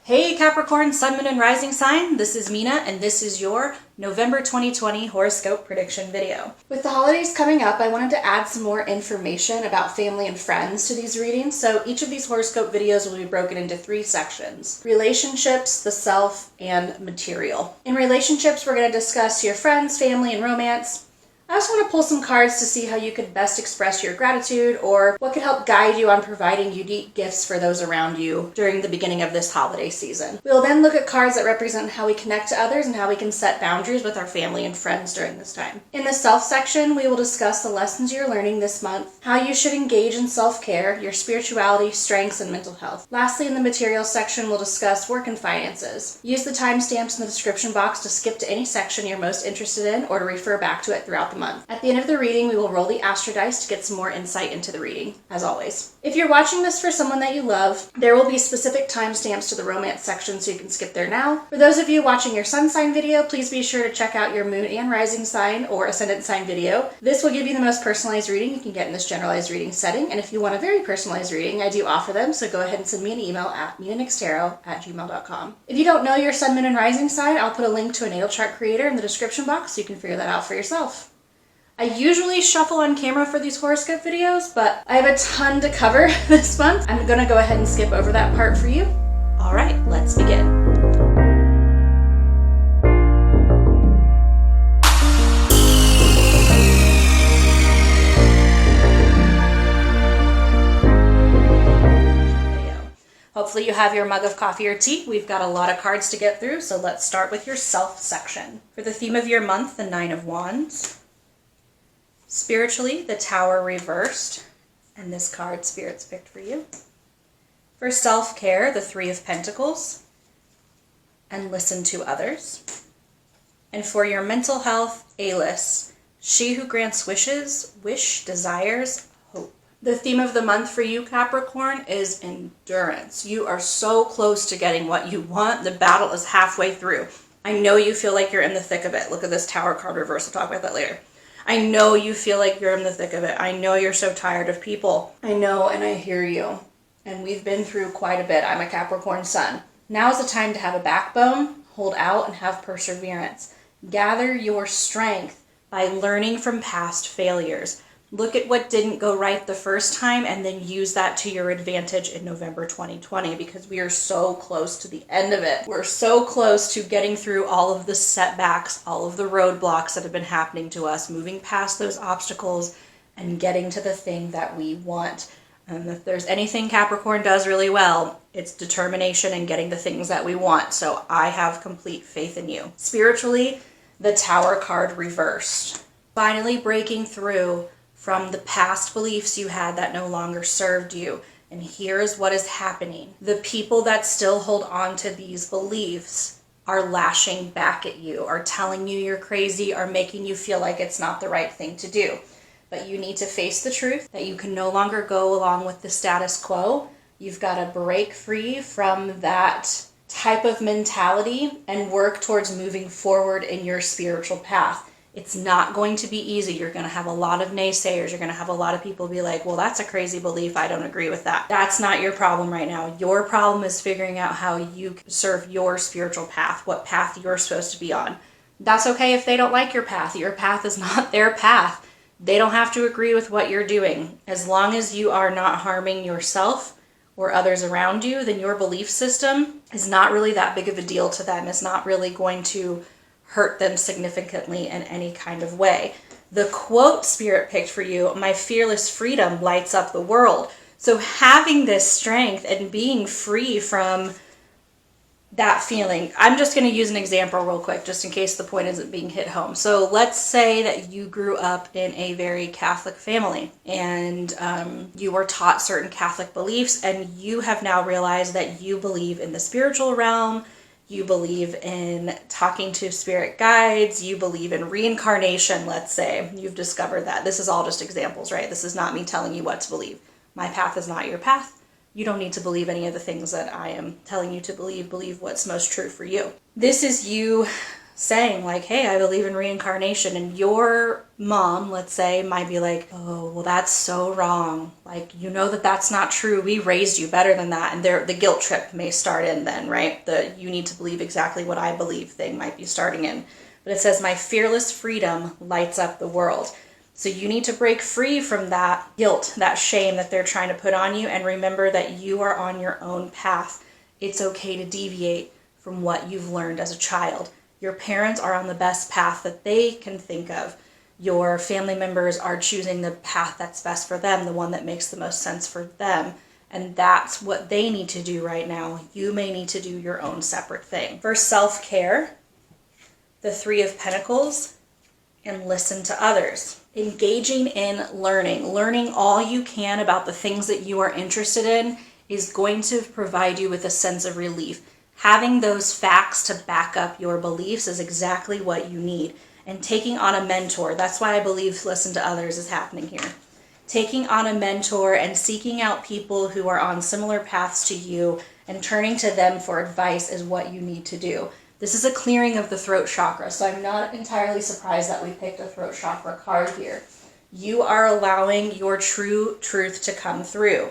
Hey Capricorn, Sun, Moon, and Rising sign, this is Mina, and this is your November 2020 horoscope prediction video. With the holidays coming up, I wanted to add some more information about family and friends to these readings, so each of these horoscope videos will be broken into 3 sections: relationships, the self, and material. In relationships, we're going to discuss your friends, family, and romance. I also want to pull some cards to see how you could best express your gratitude or what could help guide you on providing unique gifts for those around you during the beginning of this holiday season. We will then look at cards that represent how we connect to others and how we can set boundaries with our family and friends during this time. In the self section, we will discuss the lessons you're learning this month, how you should engage in self-care, your spirituality, strengths, and mental health. Lastly, in the material section, we'll discuss work and finances. Use the timestamps in the description box to skip to any section you're most interested in or to refer back to it throughout the month. At the end of the reading, we will roll the astro dice to get some more insight into the reading, as always. If you're watching this for someone that you love, there will be specific timestamps to the romance section, so you can skip there now. For those of you watching your sun sign video, please be sure to check out your moon and rising sign or ascendant sign video. This will give you the most personalized reading you can get in this generalized reading setting, and if you want a very personalized reading, I do offer them, so go ahead and send me an email at minanixtarot@gmail.com. If you don't know your sun, moon, and rising sign, I'll put a link to a natal chart creator in the description box so you can figure that out for yourself. I usually shuffle on camera for these horoscope videos, but I have a ton to cover this month. I'm gonna go ahead and skip over that part for you. All right, let's begin. Hopefully you have your mug of coffee or tea. We've got a lot of cards to get through, so let's start with your self section. For the theme of your month, the 9 of Wands. Spiritually, the Tower reversed, and this card Spirit's picked for you. For self-care, the 3 of Pentacles, and listen to others. And for your mental health, Alice, she who grants wishes, desires, hope. The theme of the month for you, Capricorn, is endurance. You are so close to getting what you want. The battle is halfway through. I know you feel like you're in the thick of it. Look at this Tower card reverse. We'll talk about that later. I know you feel like you're in the thick of it. I know you're so tired of people. I know, and I hear you. And we've been through quite a bit. I'm a Capricorn sun. Now is the time to have a backbone, hold out, and have perseverance. Gather your strength by learning from past failures. Look at what didn't go right the first time and then use that to your advantage in November 2020, because we are so close to the end of it. We're so close to getting through all of the setbacks, all of the roadblocks that have been happening to us, moving past those obstacles and getting to the thing that we want. And if there's anything Capricorn does really well, it's determination and getting the things that we want. So I have complete faith in you. Spiritually, the Tower card reversed. Finally breaking through from the past beliefs you had that no longer served you. And here is what is happening. The people that still hold on to these beliefs are lashing back at you, are telling you you're crazy, are making you feel like it's not the right thing to do. But you need to face the truth that you can no longer go along with the status quo. You've got to break free from that type of mentality and work towards moving forward in your spiritual path. It's not going to be easy. You're going to have a lot of naysayers. You're going to have a lot of people be like, well, that's a crazy belief. I don't agree with that. That's not your problem right now. Your problem is figuring out how you can serve your spiritual path, what path you're supposed to be on. That's okay if they don't like your path. Your path is not their path. They don't have to agree with what you're doing. As long as you are not harming yourself or others around you, then your belief system is not really that big of a deal to them. It's not really going to hurt them significantly in any kind of way. The quote Spirit picked for you, my fearless freedom lights up the world. So having this strength and being free from that feeling, I'm just going to use an example real quick, just in case the point isn't being hit home. So let's say that you grew up in a very Catholic family and you were taught certain Catholic beliefs, and you have now realized that you believe in the spiritual realm. You believe in talking to spirit guides, you believe in reincarnation, let's say. You've discovered that. This is all just examples, right? This is not me telling you what to believe. My path is not your path. You don't need to believe any of the things that I am telling you to believe. Believe what's most true for you. This is you saying like, hey, I believe in reincarnation, and your mom, let's say, might be like, oh, well, that's so wrong. Like, you know that that's not true. We raised you better than that. And the guilt trip may start in then, right? The you need to believe exactly what I believe thing might be starting in. But it says, my fearless freedom lights up the world. So you need to break free from that guilt, that shame that they're trying to put on you, and remember that you are on your own path. It's okay to deviate from what you've learned as a child. Your parents are on the best path that they can think of. Your family members are choosing the path that's best for them, the one that makes the most sense for them. And that's what they need to do right now. You may need to do your own separate thing. For self-care, the Three of Pentacles, and listen to others. Engaging in learning all you can about the things that you are interested in is going to provide you with a sense of relief. Having those facts to back up your beliefs is exactly what you need. And taking on a mentor, that's why I believe listen to others is happening here. Taking on a mentor and seeking out people who are on similar paths to you and turning to them for advice is what you need to do. This is a clearing of the throat chakra, so I'm not entirely surprised that we picked a throat chakra card here. You are allowing your true truth to come through.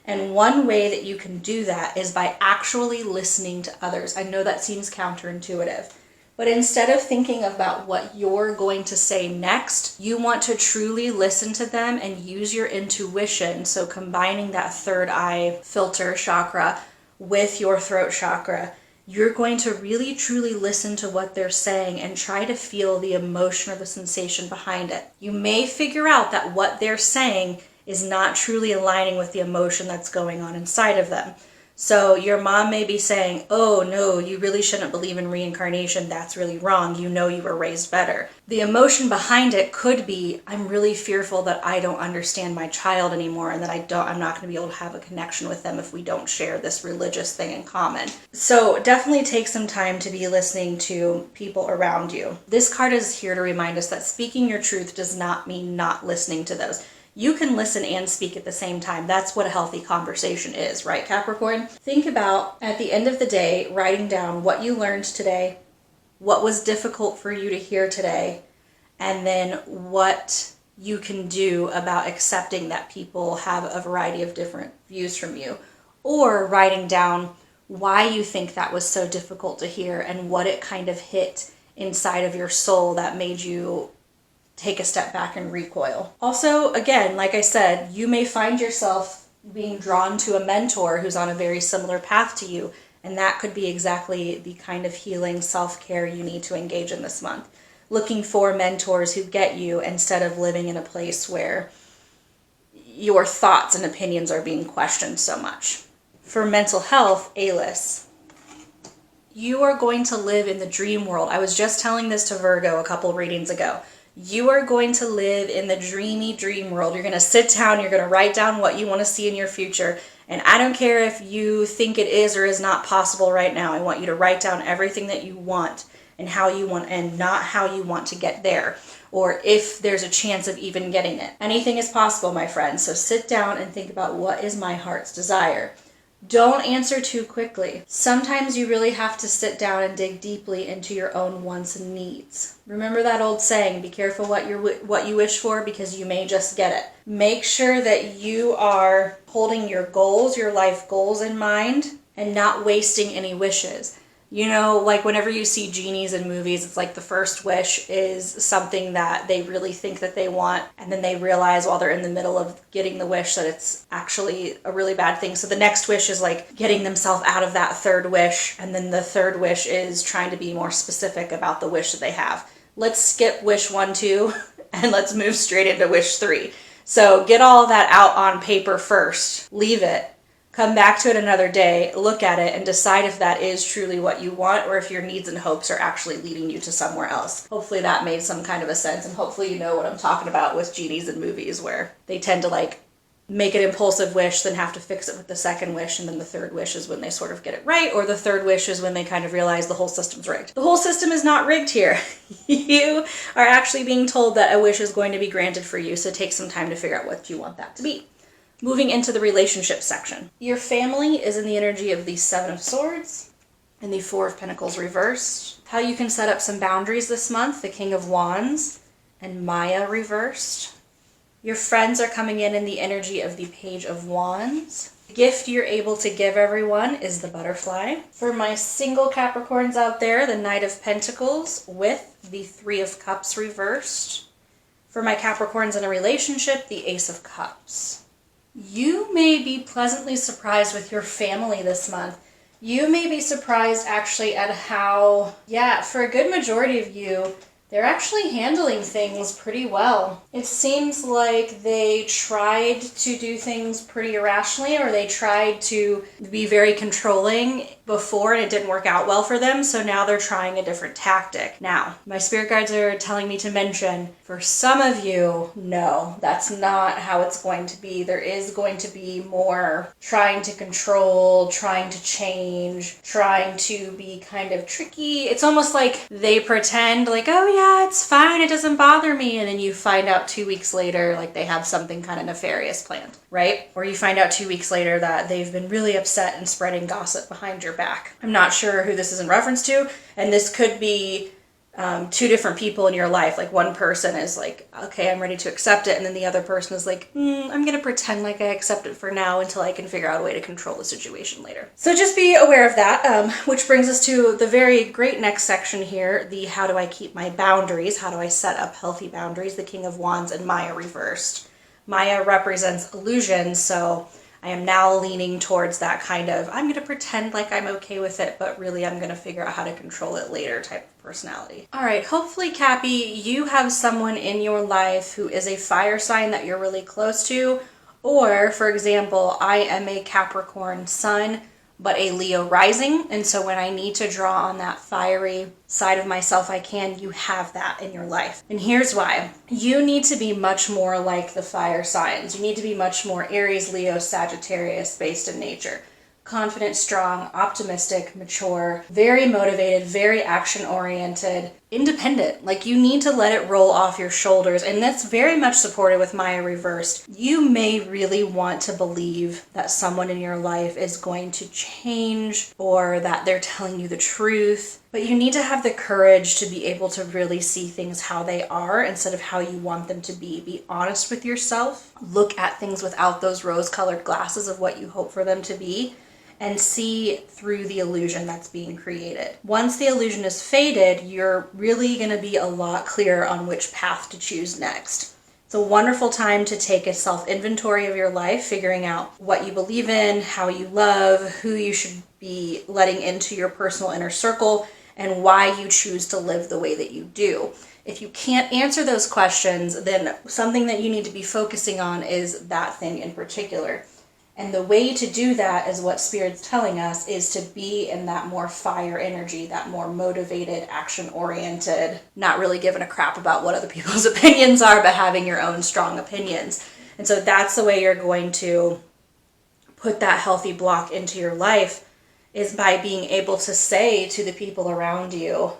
And one way that you can do that is by actually listening to others. I know that seems counterintuitive, but instead of thinking about what you're going to say next, you want to truly listen to them and use your intuition. So combining that third eye filter chakra with your throat chakra, you're going to really truly listen to what they're saying and try to feel the emotion or the sensation behind it. You may figure out that what they're saying is not truly aligning with the emotion that's going on inside of them. So your mom may be saying, oh no, you really shouldn't believe in reincarnation. That's really wrong. You know you were raised better. The emotion behind it could be, I'm really fearful that I don't understand my child anymore and that I'm not going to be able to have a connection with them if we don't share this religious thing in common. So definitely take some time to be listening to people around you. This card is here to remind us that speaking your truth does not mean not listening to those. You can listen and speak at the same time. That's what a healthy conversation is, right, Capricorn? Think about, at the end of the day, writing down what you learned today, what was difficult for you to hear today, and then what you can do about accepting that people have a variety of different views from you. Or writing down why you think that was so difficult to hear and what it kind of hit inside of your soul that made you take a step back and recoil. Also, again, like I said, you may find yourself being drawn to a mentor who's on a very similar path to you, and that could be exactly the kind of healing self-care you need to engage in this month. Looking for mentors who get you instead of living in a place where your thoughts and opinions are being questioned so much. For mental health, Alice, you are going to live in the dream world. I was just telling this to Virgo a couple readings ago. You are going to live in the dreamy dream world. You're going to sit down, you're going to write down what you want to see in your future. And I don't care if you think it is or is not possible right now. I want you to write down everything that you want and how you want, and not how you want to get there, or if there's a chance of even getting it. Anything is possible, my friend. So sit down and think about, what is my heart's desire? Don't answer too quickly. Sometimes you really have to sit down and dig deeply into your own wants and needs. Remember that old saying, be careful what you wish for, because you may just get it. Make sure that you are holding your goals, your life goals in mind, and not wasting any wishes. You know, like whenever you see genies in movies, it's like the first wish is something that they really think that they want, and then they realize while they're in the middle of getting the wish that it's actually a really bad thing. So the next wish is like getting themselves out of that third wish, and then the third wish is trying to be more specific about the wish that they have. Let's skip wish 1, 2, and let's move straight into wish 3. So get all that out on paper first. Leave it. Come back to it another day, look at it, and decide if that is truly what you want, or if your needs and hopes are actually leading you to somewhere else. Hopefully that made some kind of a sense, and hopefully you know what I'm talking about with genies in movies, where they tend to like make an impulsive wish, then have to fix it with the second wish, and then the third wish is when they sort of get it right, or the third wish is when they kind of realize the whole system's rigged. The whole system is not rigged here. You are actually being told that a wish is going to be granted for you, so take some time to figure out what you want that to be. Moving into the relationship section. Your family is in the energy of the Seven of Swords, and the Four of Pentacles reversed. How you can set up some boundaries this month, the King of Wands and Maya reversed. Your friends are coming in the energy of the Page of Wands. The gift you're able to give everyone is the Butterfly. For my single Capricorns out there, the Knight of Pentacles with the Three of Cups reversed. For my Capricorns in a relationship, the Ace of Cups. You may be pleasantly surprised with your family this month. You may be surprised actually at how, for a good majority of you, they're actually handling things pretty well. It seems like they tried to do things pretty irrationally, or they tried to be very controlling before and it didn't work out well for them, so now they're trying a different tactic. Now, my spirit guides are telling me to mention, for some of you, no, that's not how it's going to be. There is going to be more trying to control, trying to change, trying to be kind of tricky. It's almost like they pretend like, oh yeah, it's fine, it doesn't bother me, and then you find out 2 weeks later like they have something kind of nefarious planned, right? Or you find out 2 weeks later that they've been really upset and spreading gossip behind your back. I'm not sure who this is in reference to, and this could be two different people in your life. Like one person is like, okay, I'm ready to accept it, and then the other person is like, I'm gonna pretend like I accept it for now until I can figure out a way to control the situation later. So just be aware of that, which brings us to the very great next section here, the how do I keep my boundaries, how do I set up healthy boundaries, the King of Wands and Maya reversed. Maya represents illusion, so I am now leaning towards that kind of, I'm going to pretend like I'm okay with it, but really I'm going to figure out how to control it later type of personality. All right, hopefully, Cappy, you have someone in your life who is a fire sign that you're really close to, or, for example, I am a Capricorn sun, but a Leo rising, and so when I need to draw on that fiery side of myself, I can. You have that in your life. And here's why. You need to be much more like the fire signs. You need to be much more Aries, Leo, Sagittarius based in nature. Confident, strong, optimistic, mature, very motivated, very action-oriented, independent. Like, you need to let it roll off your shoulders, and that's very much supported with Maya reversed. You may really want to believe that someone in your life is going to change, or that they're telling you the truth, but you need to have the courage to be able to really see things how they are instead of how you want them to be. Be honest with yourself. Look at things without those rose-colored glasses of what you hope for them to be, and see through the illusion that's being created. Once the illusion is faded, you're really going to be a lot clearer on which path to choose next. It's a wonderful time to take a self-inventory of your life, figuring out what you believe in, how you love, who you should be letting into your personal inner circle, and why you choose to live the way that you do. If you can't answer those questions, then something that you need to be focusing on is that thing in particular. And the way to do that is what Spirit's telling us, is to be in that more fire energy, that more motivated, action-oriented, not really giving a crap about what other people's opinions are, but having your own strong opinions. And so that's the way you're going to put that healthy block into your life, is by being able to say to the people around you,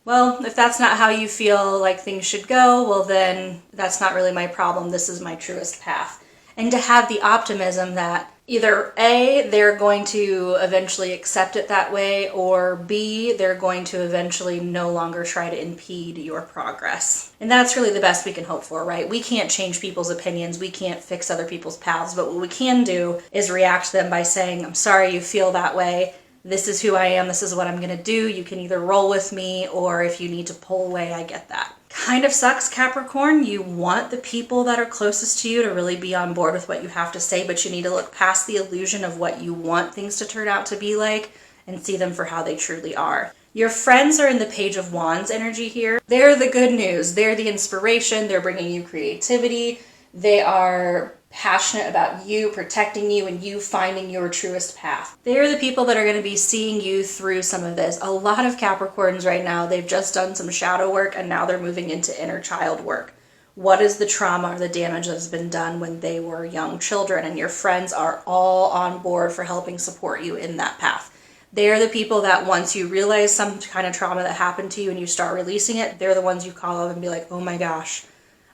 well, if that's not how you feel like things should go, well then that's not really my problem. This is my truest path. And to have the optimism that either A, they're going to eventually accept it that way, or B, they're going to eventually no longer try to impede your progress. And that's really the best we can hope for, right? We can't change people's opinions, we can't fix other people's paths, but what we can do is react to them by saying, I'm sorry you feel that way, this is who I am, this is what I'm gonna do, you can either roll with me, or if you need to pull away, I get that. Kind of sucks, Capricorn. You want the people that are closest to you to really be on board with what you have to say, but you need to look past the illusion of what you want things to turn out to be like and see them for how they truly are. Your friends are in the Page of Wands energy here. They're the good news. They're the inspiration. They're bringing you creativity. They are passionate about you, protecting you, and you finding your truest path. They're the people that are going to be seeing you through some of this. A lot of Capricorns right now, they've just done some shadow work and now they're moving into inner child work. What is the trauma or the damage that's been done when they were young children? And your friends are all on board for helping support you in that path. They're the people that once you realize some kind of trauma that happened to you and you start releasing it, they're the ones you call up and be like, oh my gosh,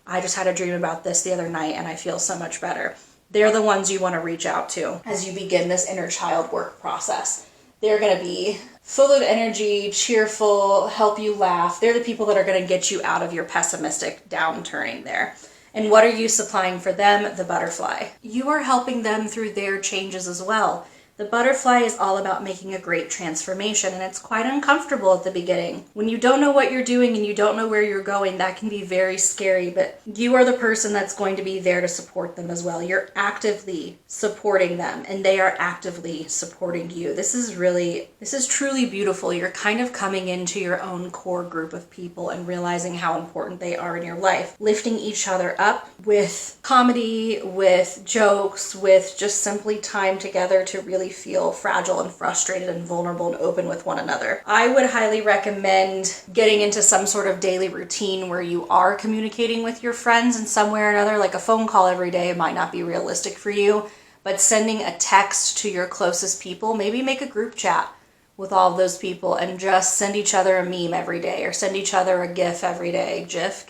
I just had a dream about this the other night and I feel so much better. They're the ones you want to reach out to as you begin this inner child work process. They're going to be full of energy, cheerful, help you laugh. They're the people that are going to get you out of your pessimistic downturning there. And what are you supplying for them? The butterfly. You are helping them through their changes as well. The butterfly is all about making a great transformation, and it's quite uncomfortable at the beginning. When you don't know what you're doing and you don't know where you're going, that can be very scary, but you are the person that's going to be there to support them as well. You're actively supporting them, and they are actively supporting you. This is truly beautiful. You're kind of coming into your own core group of people and realizing how important they are in your life. Lifting each other up with comedy, with jokes, with just simply time together to really feel fragile and frustrated and vulnerable and open with one another. I would highly recommend getting into some sort of daily routine where you are communicating with your friends in some way or another. Like a phone call every day might not be realistic for you, but sending a text to your closest people, maybe make a group chat with all of those people and just send each other a meme every day, or send each other a GIF every day, GIF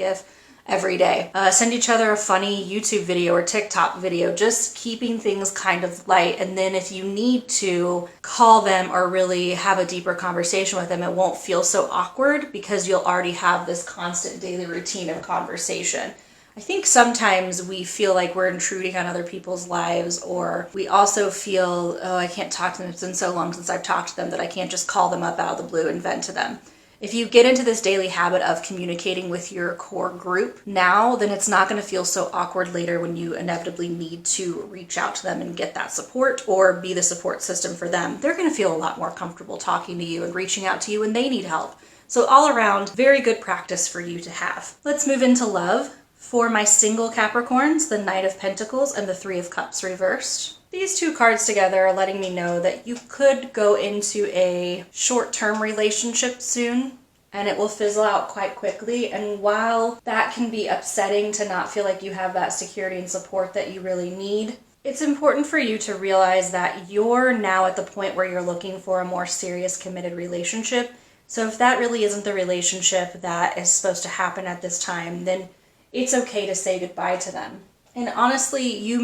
every day. Send each other a funny YouTube video or TikTok video, just keeping things kind of light. And then if you need to call them or really have a deeper conversation with them, it won't feel so awkward because you'll already have this constant daily routine of conversation. I think sometimes we feel like we're intruding on other people's lives, or we also feel, oh, I can't talk to them. It's been so long since I've talked to them that I can't just call them up out of the blue and vent to them. If you get into this daily habit of communicating with your core group now, then it's not going to feel so awkward later when you inevitably need to reach out to them and get that support or be the support system for them. They're going to feel a lot more comfortable talking to you and reaching out to you when they need help. So all around, very good practice for you to have. Let's move into love. For my single Capricorns, the Knight of Pentacles and the Three of Cups reversed. These two cards together are letting me know that you could go into a short-term relationship soon, and it will fizzle out quite quickly. And while that can be upsetting to not feel like you have that security and support that you really need, it's important for you to realize that you're now at the point where you're looking for a more serious, committed relationship. So if that really isn't the relationship that is supposed to happen at this time, then it's okay to say goodbye to them. And honestly,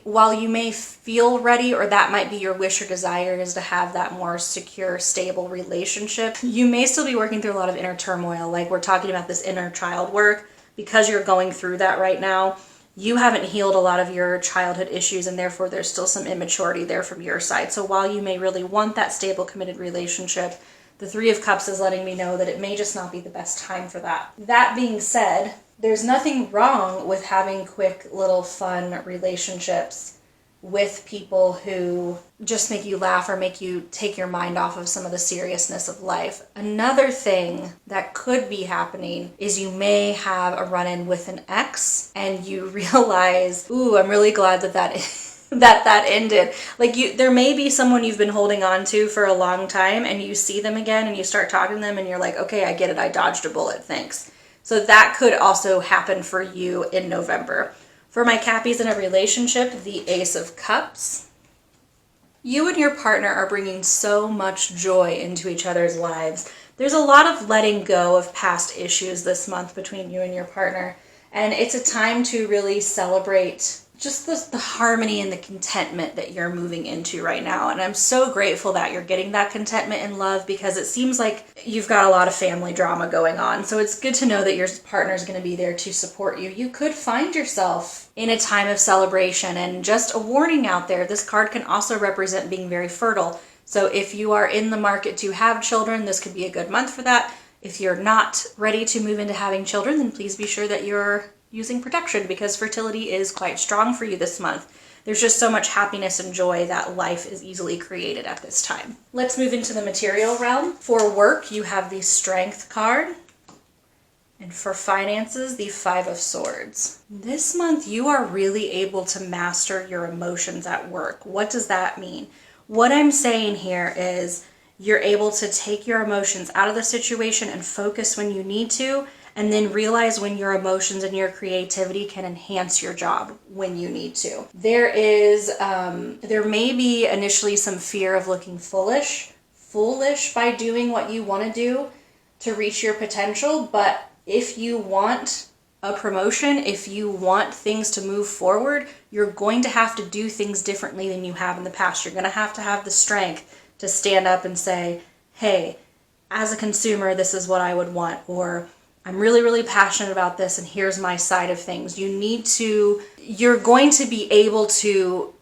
while you may feel ready, or that might be your wish or desire, is to have that more secure, stable relationship, you may still be working through a lot of inner turmoil. Like we're talking about this inner child work, because you're going through that right now. You haven't healed a lot of your childhood issues, and therefore there's still some immaturity there from your side. So while you may really want that stable, committed relationship, the Three of Cups is letting me know that it may just not be the best time for that. That being said, there's nothing wrong with having quick little fun relationships with people who just make you laugh or make you take your mind off of some of the seriousness of life. Another thing that could be happening is you may have a run-in with an ex and you realize, ooh, I'm really glad that ended. Like there may be someone you've been holding on to for a long time, and you see them again and you start talking to them and you're like, okay, I get it. I dodged a bullet. Thanks. So that could also happen for you in November. For my Cappies in a relationship, the Ace of Cups. You and your partner are bringing so much joy into each other's lives. There's a lot of letting go of past issues this month between you and your partner. And it's a time to really celebrate just the harmony and the contentment that you're moving into right now. And I'm so grateful that you're getting that contentment in love, because it seems like you've got a lot of family drama going on. So it's good to know that your partner is going to be there to support you. You could find yourself in a time of celebration. And just a warning out there, this card can also represent being very fertile. So if you are in the market to have children, this could be a good month for that. If you're not ready to move into having children, then please be sure that you're using protection, because fertility is quite strong for you this month. There's just so much happiness and joy that life is easily created at this time. Let's move into the material realm. For work, you have the Strength card. And for finances, the Five of Swords. This month, you are really able to master your emotions at work. What does that mean? What I'm saying here is you're able to take your emotions out of the situation and focus when you need to, and then realize when your emotions and your creativity can enhance your job when you need to. There may be initially some fear of looking foolish by doing what you want to do to reach your potential, but if you want a promotion, if you want things to move forward, you're going to have to do things differently than you have in the past. You're going to have the strength to stand up and say, hey, as a consumer, this is what I would want, or I'm really, really passionate about this and here's my side of things. You're going to be able to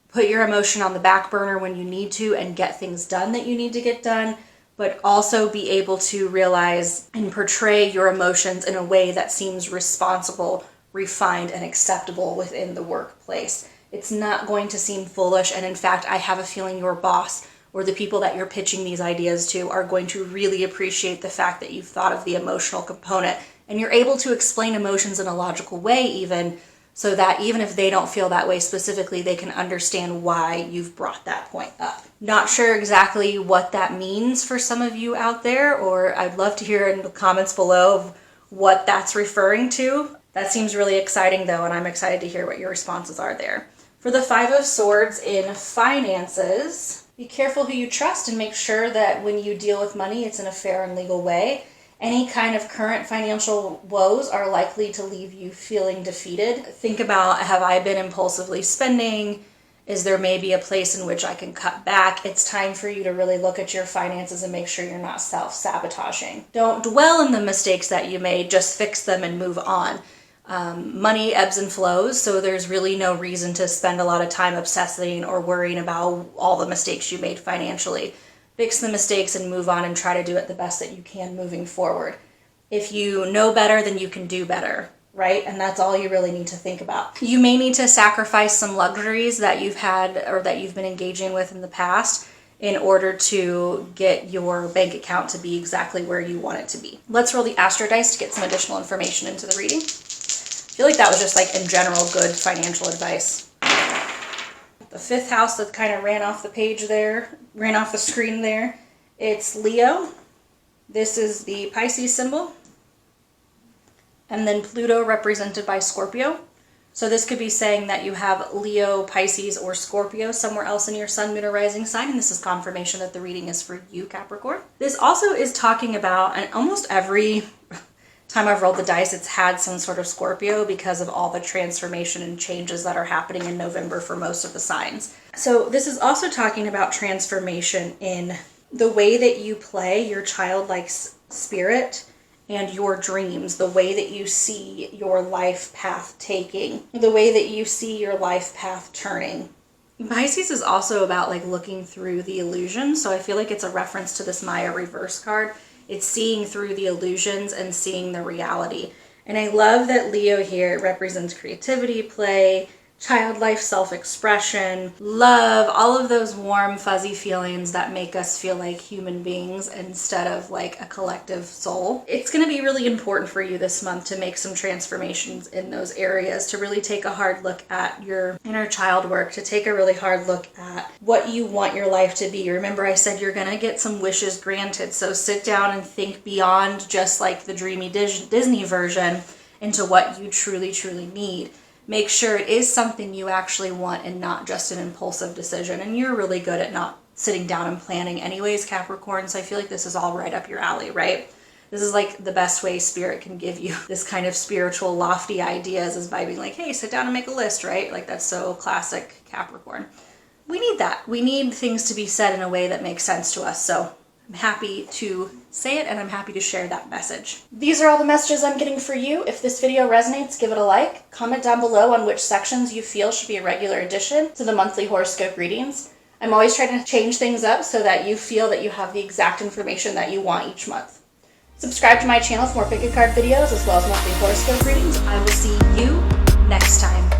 put your emotion on the back burner when you need to and get things done that you need to get done, but also be able to realize and portray your emotions in a way that seems responsible, refined, and acceptable within the workplace. It's not going to seem foolish, and in fact, I have a feeling your boss or the people that you're pitching these ideas to are going to really appreciate the fact that you've thought of the emotional component and you're able to explain emotions in a logical way, even so that even if they don't feel that way specifically, they can understand why you've brought that point up. Not sure exactly what that means for some of you out there, or I'd love to hear in the comments below of what that's referring to. That seems really exciting though, and I'm excited to hear what your responses are there. For the Five of Swords in finances, be careful who you trust and make sure that when you deal with money, it's in a fair and legal way. Any kind of current financial woes are likely to leave you feeling defeated. Think about, have I been impulsively spending? Is there maybe a place in which I can cut back? It's time for you to really look at your finances and make sure you're not self-sabotaging. Don't dwell in the mistakes that you made, just fix them and move on. Money ebbs and flows, so there's really no reason to spend a lot of time obsessing or worrying about all the mistakes you made financially. Fix the mistakes and move on and try to do it the best that you can moving forward. If you know better, then you can do better, right? And that's all you really need to think about. You may need to sacrifice some luxuries that you've had or that you've been engaging with in the past in order to get your bank account to be exactly where you want it to be. Let's roll the Astro dice to get some additional information into the reading. I feel like that was just like in general good financial advice. The fifth house that kind of ran off the page there, ran off the screen there, it's Leo. This is the Pisces symbol. And then Pluto represented by Scorpio. So this could be saying that you have Leo, Pisces, or Scorpio somewhere else in your sun, moon, or rising sign. And this is confirmation that the reading is for you, Capricorn. This also is talking about, and almost every time I've rolled the dice, it's had some sort of Scorpio because of all the transformation and changes that are happening in November for most of the signs. So this is also talking about transformation in the way that you play your childlike spirit and your dreams, the way that you see your life path taking, the way that you see your life path turning. Pisces is also about like looking through the illusion. So I feel like it's a reference to this Maya reverse card. It's seeing through the illusions and seeing the reality. And I love that Leo here represents creativity, play, childlike self-expression, love, all of those warm, fuzzy feelings that make us feel like human beings instead of like a collective soul. It's going to be really important for you this month to make some transformations in those areas, to really take a hard look at your inner child work, to take a really hard look at what you want your life to be. Remember, I said you're going to get some wishes granted, so sit down and think beyond just like the dreamy Disney version into what you truly, truly need. Make sure it is something you actually want and not just an impulsive decision. And you're really good at not sitting down and planning anyways, Capricorn, so I feel like this is all right up your alley, right? This is like the best way Spirit can give you this kind of spiritual, lofty ideas is by being like, hey, sit down and make a list, right? Like that's so classic Capricorn. We need that. We need things to be said in a way that makes sense to us, so I'm happy to say it and I'm happy to share that message. These are all the messages I'm getting for you. If this video resonates, give it a like. Comment down below on which sections you feel should be a regular addition to the monthly horoscope readings. I'm always trying to change things up so that you feel that you have the exact information that you want each month. Subscribe to my channel for more pick a card videos as well as monthly horoscope readings. I will see you next time.